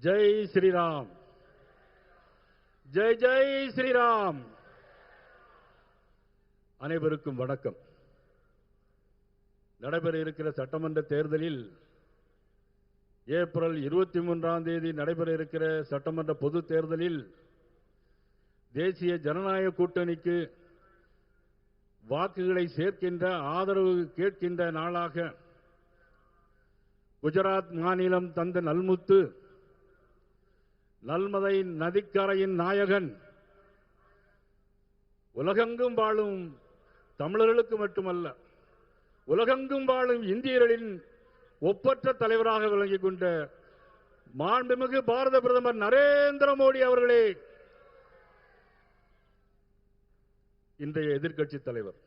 ஜெய் ஸ்ரீராம், ஜெய் ஜெய் ஸ்ரீராம். அனைவருக்கும் வணக்கம். நடைபெற இருக்கிற சட்டமன்ற தேர்தலில் ஏப்ரல் 23ஆம் தேதி நடைபெற இருக்கிற சட்டமன்ற பொது தேர்தலில் தேசிய ஜனநாயக கூட்டணிக்கு வாக்குகளை சேர்க்கின்ற ஆதரவு கேட்கின்ற நாளாக குஜராத் மாநிலம் தந்த நல்முத்து, நல்மதை நதிக்கரையின் நாயகன், உலகெங்கும் வாழும் தமிழர்களுக்கு மட்டுமல்ல உலகெங்கும் வாழும் இந்தியர்களின் ஒப்பற்ற தலைவராக விளங்கிக் கொண்ட மாண்புமிகு பாரத பிரதமர் நரேந்திர மோடி அவர்களே இன்றைய எதிர்க்கட்சி தலைவர்.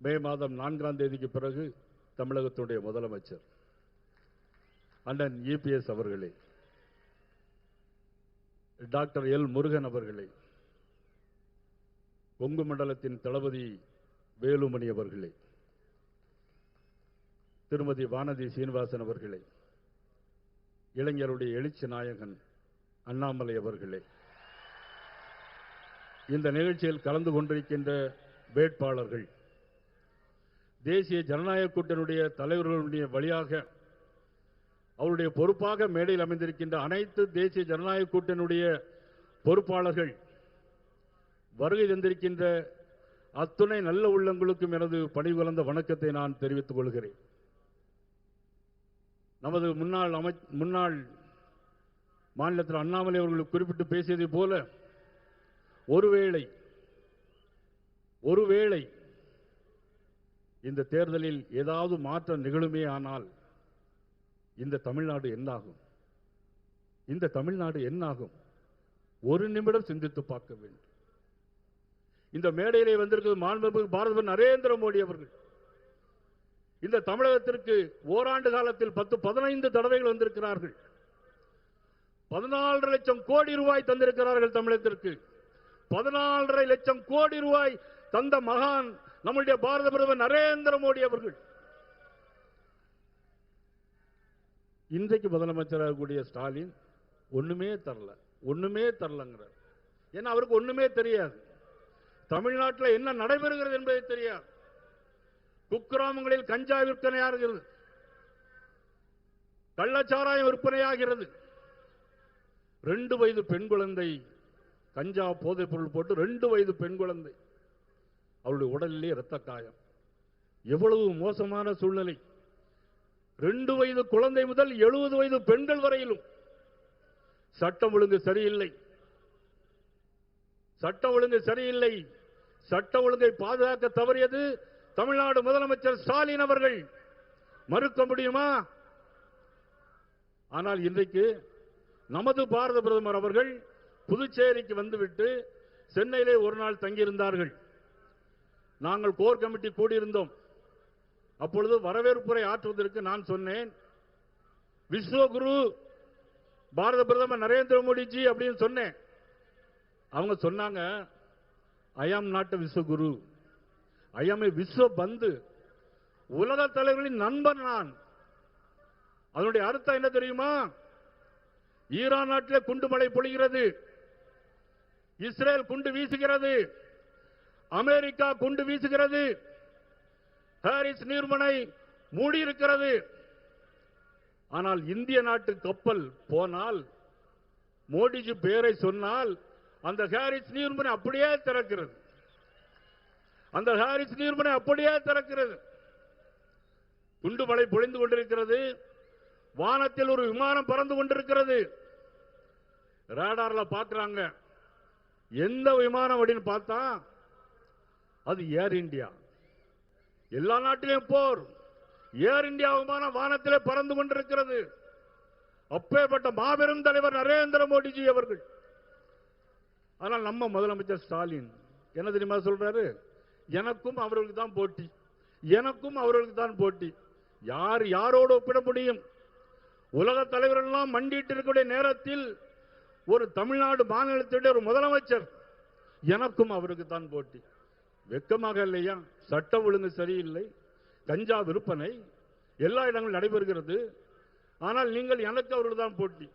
மே மாதம் 4ஆம் தேதிக்கு பிறகு தமிழகத்துடைய முதலமைச்சர் அண்ணன் EPS அவர்களே, டாக்டர் எல் முருகன் அவர்களே, கொங்கு மண்டலத்தின் தளபதி வேலுமணி அவர்களே, திருமதி வானதி சீனிவாசன் அவர்களே, இளைஞருடைய எழுச்சி நாயகன் அண்ணாமலை அவர்களே, இந்த நிகழ்ச்சியில் கலந்து கொண்டிருக்கின்ற வேட்பாளர்கள், தேசிய ஜனநாயக கூட்டணியுடைய தலைவர்களுடைய வழியாக அவருடைய பொறுப்பாக மேடையில் அமைந்திருக்கின்ற அனைத்து தேசிய ஜனநாயக கூட்டணியுடைய பொறுப்பாளர்கள், வருகை தந்திருக்கின்ற அத்துணை நல்ல உள்ளங்களுக்கும் எனது பணிவுகலந்த வணக்கத்தை நான் தெரிவித்துக் கொள்கிறேன். நமது முன்னாள் மாநிலத்தில் அண்ணாமலை அவர்கள் குறிப்பிட்டு பேசியதை போல ஒருவேளை இந்த தேர்தலில் ஏதாவது மாற்றம் நிகழுமே ஆனால் இந்த தமிழ்நாடு என்னாகும்? ஒரு நிமிடம் சிந்தித்து பார்க்க வேண்டும். இந்த மேடையிலே வந்திருக்கிறது மாண்புமிகு பாரத நரேந்திர மோடி அவர்கள். இந்த தமிழகத்திற்கு ஓராண்டு காலத்தில் 10-15 தடவைகள் வந்திருக்கிறார்கள். 14.5 லட்சம் கோடி ரூபாய் தந்திருக்கிறார்கள் தமிழகத்திற்கு. 14.5 லட்சம் கோடி ரூபாய் தந்த மகான் நம்முடைய பாரத பிரதமர் நரேந்திர மோடி அவர்கள். இன்றைக்கு முதலமைச்சராக கூடிய ஸ்டாலின் ஒண்ணுமே தரலங்கிறார். ஏன்னா அவருக்கு ஒண்ணுமே தெரியாது. தமிழ்நாட்டில் என்ன நடைபெறுகிறது என்பதை தெரியாது. குக்கிராமங்களில் கஞ்சா விற்பனையாகிறது, கள்ளச்சாராயம் விற்பனையாகிறது. 2 வயது பெண் குழந்தை கஞ்சா போதைப் பொருள் போட்டு 2 வயது பெண் குழந்தை, அவருடைய உடலிலே இரத்த காயம். எவ்வளவு மோசமான சூழ்நிலை! 2 வயது குழந்தை முதல் 70 வயது பெண்கள் வரையிலும் சட்டம் ஒழுங்கு சரியில்லை. சட்ட ஒழுங்கை பாதுகாக்க தவறியது தமிழ்நாடு முதலமைச்சர் ஸ்டாலின் அவர்கள். மறுக்க முடியுமா? ஆனால் இன்றைக்கு நமது பாரத பிரதமர் அவர்கள் புதுச்சேரிக்கு வந்துவிட்டு சென்னையிலே ஒரு நாள் தங்கியிருந்தார்கள். நாங்கள் கோர் கமிட்டி கூடியிருந்தோம். அப்பொழுது வரவேற்புரை ஆற்றுவதற்கு நான் சொன்னேன், விஸ்வகுரு பாரத பிரதமர் நரேந்திர மோடிஜி அப்படின்னு சொன்னேன். அவங்க சொன்னாங்க, ஐ ஆம் நாட் எ விஸ்வகுரு, ஐ ஆம் எ விஸ்வ பந்து. உலக தலைவர்களின் நண்பன் நான். அதனுடைய அர்த்தம் என்ன தெரியுமா? ஈரான் நாட்டிலே குண்டு மழை பொழிகிறது, இஸ்ரேல் குண்டு வீசுகிறது, அமெரிக்கா குண்டு வீசுகிறது, ஹாரிஸ் நீர்மனை மூடியிருக்கிறது. ஆனால் இந்திய நாட்டு கப்பல் போனால், மோடிஜி பெயரை சொன்னால் அந்த ஹாரிஸ் நீர்மனை அப்படியே திறக்கிறது. குண்டு மழை பொழிந்து கொண்டிருக்கிறது. வானத்தில் ஒரு விமானம் பறந்து கொண்டிருக்கிறது. ரேடார்ல பார்க்கிறாங்க. எந்த விமானம் அப்படின்னு பார்த்தா அது ஏர் இந்தியா. எல்லா நாட்டிலும் போர். ஏர் இந்தியா விமானம் வானத்திலே பறந்து கொண்டிருக்கிறது. அப்பேற்பட்ட மாபெரும் தலைவர் நரேந்திர மோடிஜி அவர்கள். ஆனால் நம்ம முதலமைச்சர் ஸ்டாலின் என்ன தெரியுமா சொல்றாரு? எனக்கும் அவர்களுக்கு தான் போட்டி. யார் யாரோடு ஒப்பிட முடியும்? உலக தலைவர்கள் எல்லாம் மண்டிட்டு இருக்கக்கூடிய நேரத்தில் ஒரு தமிழ்நாடு மாநிலத்தினுடைய ஒரு முதலமைச்சர், எனக்கும் அவருக்கு தான் போட்டி. வெக்கமாக இல்லையா? சட்டம் ஒழுங்கு சரியில்லை, கஞ்சா விற்பனை எல்லா இடங்களும் நடைபெறுகிறது. ஆனால் நீங்கள் எனக்கு அவர்கள் தான் போட்டி.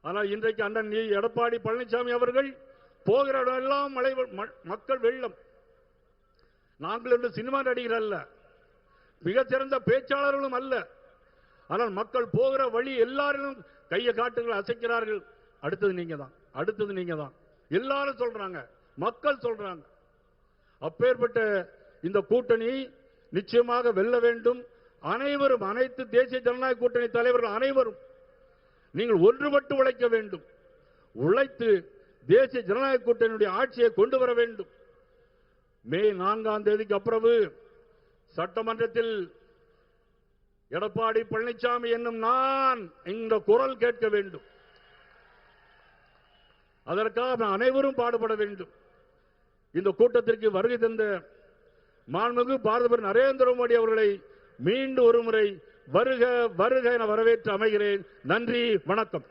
ஆனால் இன்றைக்கு அண்ணன் எடப்பாடி பழனிசாமி அவர்கள் போகிற இடமெல்லாம் மக்கள் வெள்ளம். நாங்கள் என்று சினிமா நடிகர் அல்ல, மிகச்சிறந்த பேச்சாளர்களும் அல்ல. ஆனால் மக்கள் போகிற வழி எல்லாரும் கையை காட்டுகள் அசைக்கிறார்கள். அடுத்தது நீங்க தான், அடுத்தது நீங்க தான் எல்லாரும் சொல்றாங்க, மக்கள் சொல்றாங்க. அப்பேற்பட்ட இந்த கூட்டணி நிச்சயமாக வெல்ல வேண்டும். அனைவரும், அனைத்து தேசிய ஜனநாயக கூட்டணி தலைவர்கள் அனைவரும் நீங்கள் ஒன்றுபட்டு உழைக்க வேண்டும். உழைத்து தேசிய ஜனநாயக கூட்டணியுடைய ஆட்சியை கொண்டு வர வேண்டும். மே 4ஆம் தேதிக்கு அப்புறம் சட்டமன்றத்தில் எடப்பாடி பழனிசாமி என்னும் நான் இந்த குரல் கேட்க வேண்டும். அதற்காக அனைவரும் பாடுபட வேண்டும். இந்த கூட்டத்திற்கு வருகை தந்த மாண்புமிகு பாரத பிரதமர் நரேந்திர மோடி அவர்களை மீண்டும் ஒருமுறை வருக வருக என வரவேற்று அமைகிறேன். நன்றி, வணக்கம்.